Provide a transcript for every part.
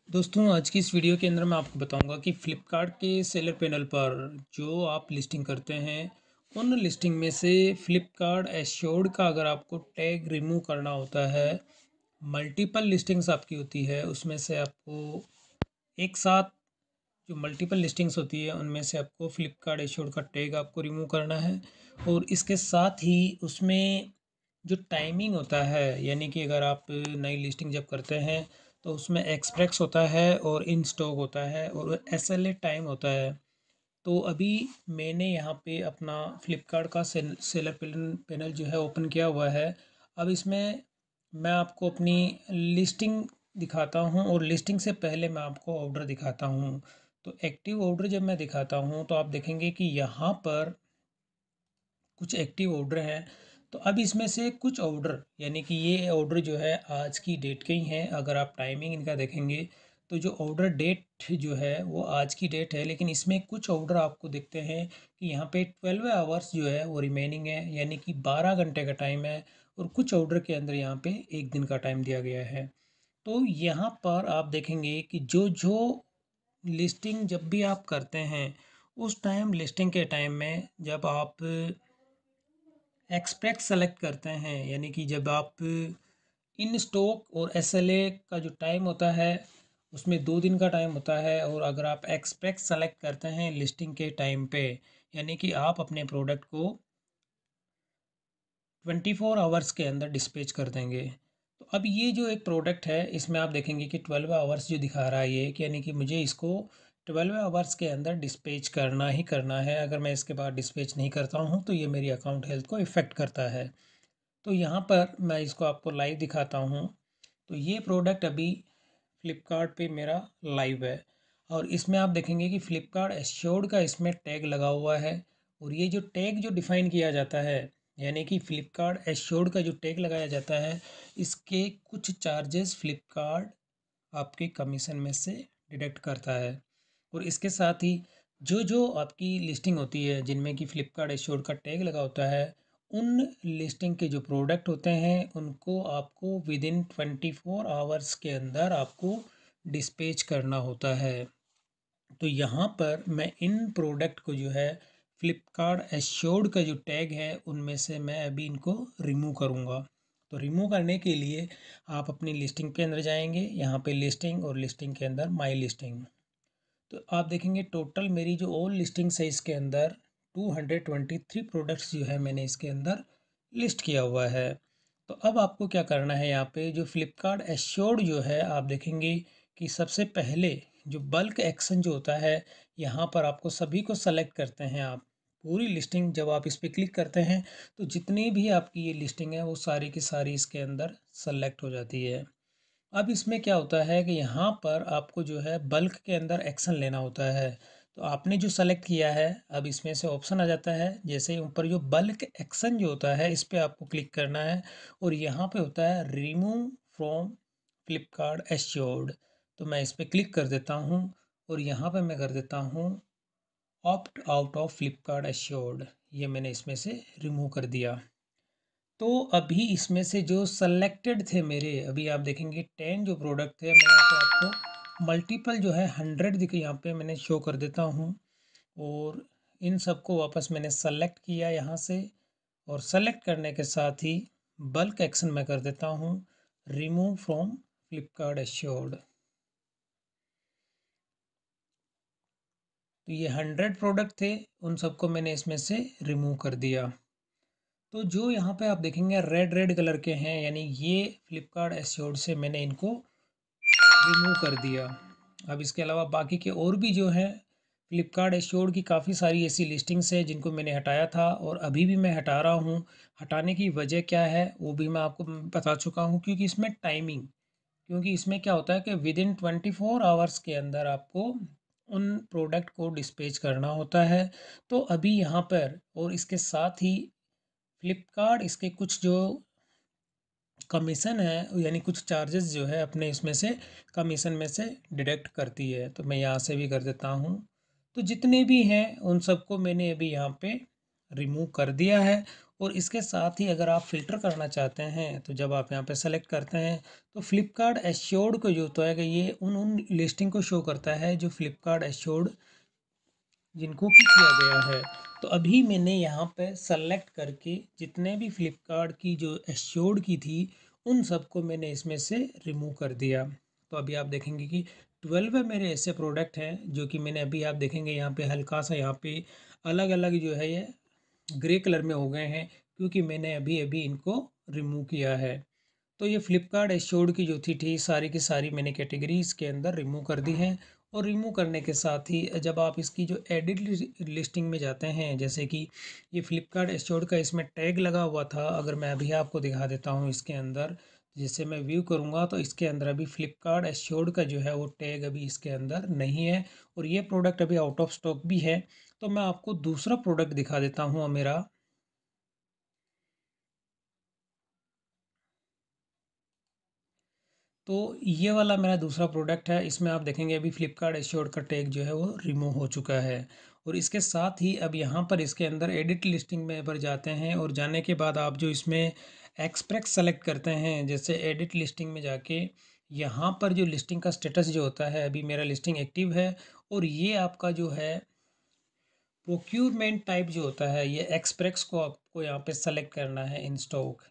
दोस्तों आज की इस वीडियो के अंदर मैं आपको बताऊंगा कि फ़्लिपकार्ट के सेलर पैनल पर जो आप लिस्टिंग करते हैं उन लिस्टिंग में से फ़्लिपकार्ट एश्योर्ड का अगर आपको टैग रिमूव करना होता है, मल्टीपल लिस्टिंग्स आपकी होती है उसमें से आपको एक साथ जो मल्टीपल लिस्टिंग्स होती है उनमें से आपको फ़्लिपकार्ट एश्योर्ड का टैग आपको रिमूव करना है। और इसके साथ ही उसमें जो टाइमिंग होता है, यानी कि अगर आप नई लिस्टिंग जब करते हैं तो उसमें एक्सप्रेस होता है और इन स्टॉक होता है और एसएलए टाइम होता है। तो अभी मैंने यहाँ पे अपना फ़्लिपकार्ट का सेलर पैनल जो है ओपन किया हुआ है। अब इसमें मैं आपको अपनी लिस्टिंग दिखाता हूँ और लिस्टिंग से पहले मैं आपको ऑर्डर दिखाता हूँ। तो एक्टिव ऑर्डर जब मैं दिखाता हूँ तो आप देखेंगे कि यहाँ पर कुछ एक्टिव ऑर्डर हैं। तो अब इसमें से कुछ ऑर्डर, यानी कि ये ऑर्डर जो है आज की डेट के ही हैं। अगर आप टाइमिंग इनका देखेंगे तो जो ऑर्डर डेट जो है वो आज की डेट है, लेकिन इसमें कुछ ऑर्डर आपको दिखते हैं कि यहाँ पे 12 आवर्स जो है वो रिमेनिंग है, यानी कि 12 घंटे का टाइम है। और कुछ ऑर्डर के अंदर यहाँ पे एक दिन का टाइम दिया गया है। तो यहाँ पर आप देखेंगे कि जो जो लिस्टिंग जब भी आप करते हैं उस टाइम लिस्टिंग के टाइम में जब आप एक्सपेक्ट सेलेक्ट करते हैं, यानी कि जब आप इन स्टॉक और एसएलए का जो टाइम होता है उसमें 2 दिन का टाइम होता है। और अगर आप एक्सपेक्ट सेलेक्ट करते हैं लिस्टिंग के टाइम पे, यानी कि आप अपने प्रोडक्ट को 24 आवर्स के अंदर डिस्पैच कर देंगे। तो अब ये जो एक प्रोडक्ट है इसमें आप देखेंगे कि 12 आवर्स जो दिखा रहा है ये, कि यानी कि मुझे इसको 12 आवर्स के अंदर डिस्पैच करना ही करना है। अगर मैं इसके बाद डिस्पैच नहीं करता हूँ तो ये मेरी अकाउंट हेल्थ को इफ़ेक्ट करता है। तो यहाँ पर मैं इसको आपको लाइव दिखाता हूँ। तो ये प्रोडक्ट अभी फ़्लिपकार्ट पे मेरा लाइव है और इसमें आप देखेंगे कि फ़्लिपकार्ट एश्योर्ड का इसमें टैग लगा हुआ है। और ये जो टैग जो डिफ़ाइन किया जाता है, यानी कि फ़्लिपकार्ट एश्योर्ड का जो टैग लगाया जाता है, इसके कुछ चार्जेस फ़्लिपकार्ट आपके कमीशन में से डिडक्ट करता है। और इसके साथ ही जो जो आपकी लिस्टिंग होती है जिनमें कि फ़्लिपकार्ट एश्योर्ड का टैग लगा होता है, उन लिस्टिंग के जो प्रोडक्ट होते हैं उनको आपको विदिन 24 आवर्स के अंदर आपको डिस्पैच करना होता है। तो यहाँ पर मैं इन प्रोडक्ट को जो है फ़्लिपकार्ट एश्योर्ड का जो टैग है उनमें से मैं अभी इनको रिमूव करूँगा। तो रिमूव करने के लिए आप अपनी लिस्टिंग पे अंदर जाएंगे, यहाँ पे लिस्टिंग और लिस्टिंग के अंदर माई लिस्टिंग। तो आप देखेंगे टोटल मेरी जो ऑल लिस्टिंग्स है इसके अंदर 223 प्रोडक्ट्स जो है मैंने इसके अंदर लिस्ट किया हुआ है। तो अब आपको क्या करना है, यहाँ पे जो फ़्लिपकार्ट एश्योर्ड जो है आप देखेंगे कि सबसे पहले जो बल्क एक्शन जो होता है, यहाँ पर आपको सभी को सेलेक्ट करते हैं आप। पूरी लिस्टिंग जब आप इस पर क्लिक करते हैं तो जितनी भी आपकी ये लिस्टिंग है वो सारी की सारी इसके अंदर सेलेक्ट हो जाती है। अब इसमें क्या होता है कि यहाँ पर आपको जो है बल्क के अंदर एक्शन लेना होता है। तो आपने जो सेलेक्ट किया है, अब इसमें से ऑप्शन आ जाता है, जैसे ही ऊपर जो बल्क एक्शन जो होता है इस पे आपको क्लिक करना है और यहाँ पे होता है रिमूव फ्रॉम फ्लिपकार्ट एश्योर्ड। तो मैं इस पे क्लिक कर देता हूँ और यहाँ पे मैं कर देता हूँ opt out of Flipkart assured. ये मैंने इसमें से रिमूव कर दिया। तो अभी इसमें से जो सेलेक्टेड थे मेरे, अभी आप देखेंगे 10 जो प्रोडक्ट थे, मैं यहाँ पे आपको मल्टीपल जो है 100 दिखे यहाँ पे मैंने शो कर देता हूँ। और इन सबको वापस मैंने सेलेक्ट किया यहाँ से और सेलेक्ट करने के साथ ही बल्क एक्शन मैं कर देता हूँ रिमूव फ्रॉम फ्लिपकार्ट एश्योर्ड। तो ये 100 प्रोडक्ट थे, उन सबको मैंने इसमें से रिमूव कर दिया। तो जो यहाँ पे आप देखेंगे रेड रेड कलर के हैं, यानी ये फ्लिपकार्ट एश्योर्ड से मैंने इनको रिमूव कर दिया। अब इसके अलावा बाकी के और भी जो हैं फ्लिपकार्ट एश्योर्ड की काफ़ी सारी ऐसी लिस्टिंग्स है जिनको मैंने हटाया था और अभी भी मैं हटा रहा हूँ। हटाने की वजह क्या है वो भी मैं आपको बता चुका हूँ, क्योंकि इसमें टाइमिंग, क्योंकि इसमें क्या होता है कि विदिन 24 आवर्स के अंदर आपको उन प्रोडक्ट को डिस्पैच करना होता है। तो अभी यहाँ पर और इसके साथ ही फ्लिपकार्ट इसके कुछ जो कमीशन है, यानी कुछ चार्जेस जो है अपने इसमें से कमीशन में से डिडक्ट करती है। तो मैं यहाँ से भी कर देता हूँ। तो जितने भी हैं उन सबको मैंने अभी यहाँ पे रिमूव कर दिया है और इसके साथ ही अगर आप फ़िल्टर करना चाहते हैं तो जब आप यहाँ पे सेलेक्ट करते हैं तो फ्लिपकार्ट एश्योर्ड को जो होता है कि ये उन लिस्टिंग को शो करता है जो फ्लिपकार्ट एश्योर्ड जिनको कि किया गया है। तो अभी मैंने यहाँ पे सेलेक्ट करके जितने भी फ्लिपकार्ट की जो एश्योर्ड की थी उन सबको मैंने इसमें से रिमूव कर दिया। तो अभी आप देखेंगे कि 12 मेरे ऐसे प्रोडक्ट हैं जो कि मैंने अभी आप देखेंगे यहाँ पे हल्का सा यहाँ पे अलग अलग जो है ये ग्रे कलर में हो गए हैं क्योंकि मैंने अभी अभी इनको रिमूव किया है। तो ये फ्लिपकार्ट एश्योर्ड की जो थी सारी की सारी मैंने कैटेगरीज के अंदर रिमूव कर दी हैं। और रिमूव करने के साथ ही जब आप इसकी जो एडिट लिस्टिंग में जाते हैं जैसे कि ये फ्लिपकार्ट एश्योर्ड का इसमें टैग लगा हुआ था, अगर मैं अभी आपको दिखा देता हूँ इसके अंदर जैसे मैं व्यू करूँगा तो इसके अंदर अभी फ्लिपकार्ट एश्योर्ड का जो है वो टैग अभी इसके अंदर नहीं है और ये प्रोडक्ट अभी आउट ऑफ स्टॉक भी है। तो मैं आपको दूसरा प्रोडक्ट दिखा देता हूँ मेरा। तो ये वाला मेरा दूसरा प्रोडक्ट है, इसमें आप देखेंगे अभी फ्लिपकार्ट एश्योर्ड का टैग जो है वो रिमूव हो चुका है। और इसके साथ ही अब यहाँ पर इसके अंदर एडिट लिस्टिंग में पर जाते हैं और जाने के बाद आप जो इसमें एक्सप्रेस सेलेक्ट करते हैं जैसे एडिट लिस्टिंग में जाके यहाँ पर जो लिस्टिंग का स्टेटस जो होता है अभी मेरा लिस्टिंग एक्टिव है और ये आपका जो है प्रोक्यूरमेंट टाइप जो होता है ये एक्सप्रेस को आपको यहाँ पे सेलेक्ट करना है इन स्टॉक।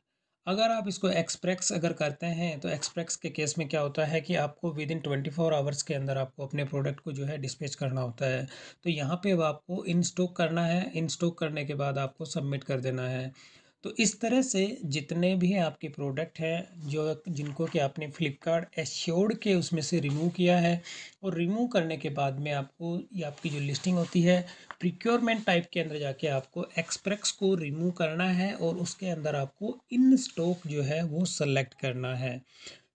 अगर आप इसको एक्सप्रेस अगर करते हैं तो एक्सप्रेस के केस में क्या होता है कि आपको विद इन 24 आवर्स के अंदर आपको अपने प्रोडक्ट को जो है डिस्पैच करना होता है। तो यहाँ पे अब आपको इन स्टॉक करना है, इन स्टॉक करने के बाद आपको सबमिट कर देना है। तो इस तरह से जितने भी आपके प्रोडक्ट हैं जो जिनको कि आपने फ्लिपकार्ट एश्योर्ड के उसमें से रिमूव किया है और रिमूव करने के बाद में आपको ये आपकी जो लिस्टिंग होती है प्रिक्योरमेंट टाइप के अंदर जाके आपको एक्सप्रेस को रिमूव करना है और उसके अंदर आपको इन स्टॉक जो है वो सेलेक्ट करना है।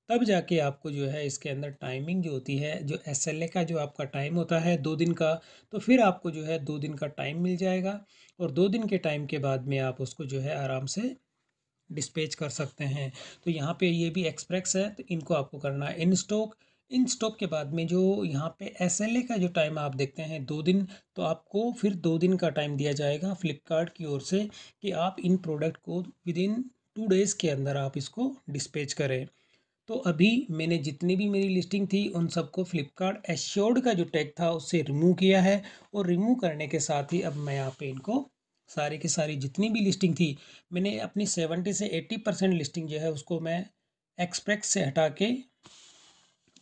तब जाके आपको जो है इसके अंदर टाइमिंग जो होती है जो एसएलए का जो आपका टाइम होता है 2 दिन का, तो फिर आपको जो है 2 दिन का टाइम मिल जाएगा और 2 दिन के टाइम के बाद में आप उसको जो है आराम से डिस्पैच कर सकते हैं। तो यहाँ पे ये भी एक्सप्रेस है तो इनको आपको करना है इन स्टॉक। इन स्टॉक के बाद में जो यहाँ पे एसएलए का जो टाइम आप देखते हैं 2 दिन, तो आपको फिर 2 दिन का टाइम दिया जाएगा फ्लिपकार्ट की ओर से कि आप इन प्रोडक्ट को विद इन 2 डेज़ के अंदर आप इसको डिस्पैच करें। तो अभी मैंने जितनी भी मेरी लिस्टिंग थी उन सबको फ्लिपकार्ट एश्योर्ड का जो टैग था उससे रिमूव किया है और रिमूव करने के साथ ही अब मैं यहाँ पे इनको सारी की सारी जितनी भी लिस्टिंग थी मैंने अपनी 70 से 80% लिस्टिंग जो है उसको मैं एक्सप्रेस से हटा के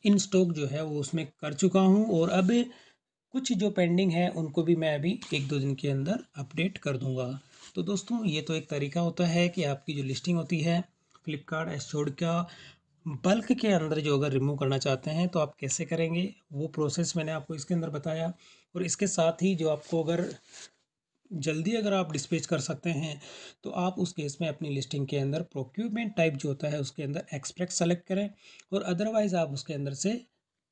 इन स्टॉक जो है वो उसमें कर चुका हूँ और अब कुछ जो पेंडिंग है उनको भी मैं अभी 1-2 दिन के अंदर अपडेट कर दूंगा। तो दोस्तों ये तो एक तरीका होता है कि आपकी जो लिस्टिंग होती है फ्लिपकार्ट एश्योर्ड का बल्क के अंदर जो अगर रिमूव करना चाहते हैं तो आप कैसे करेंगे वो प्रोसेस मैंने आपको इसके अंदर बताया। और इसके साथ ही जो आपको अगर जल्दी अगर आप डिस्पैच कर सकते हैं तो आप उस केस में अपनी लिस्टिंग के अंदर प्रोक्यूरमेंट टाइप जो होता है उसके अंदर एक्सप्रेस सेलेक्ट करें और अदरवाइज़ आप उसके अंदर से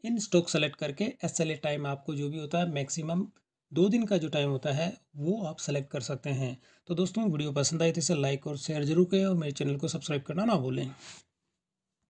इन स्टॉक सेलेक्ट करके एसएलए टाइम आपको जो भी होता है मैक्सिमम 2 दिन का जो टाइम होता है वो आप सेलेक्ट कर सकते हैं। तो दोस्तों वीडियो पसंद आई तो इसे लाइक और शेयर जरूर करें और मेरे चैनल को सब्सक्राइब करना ना भूलें।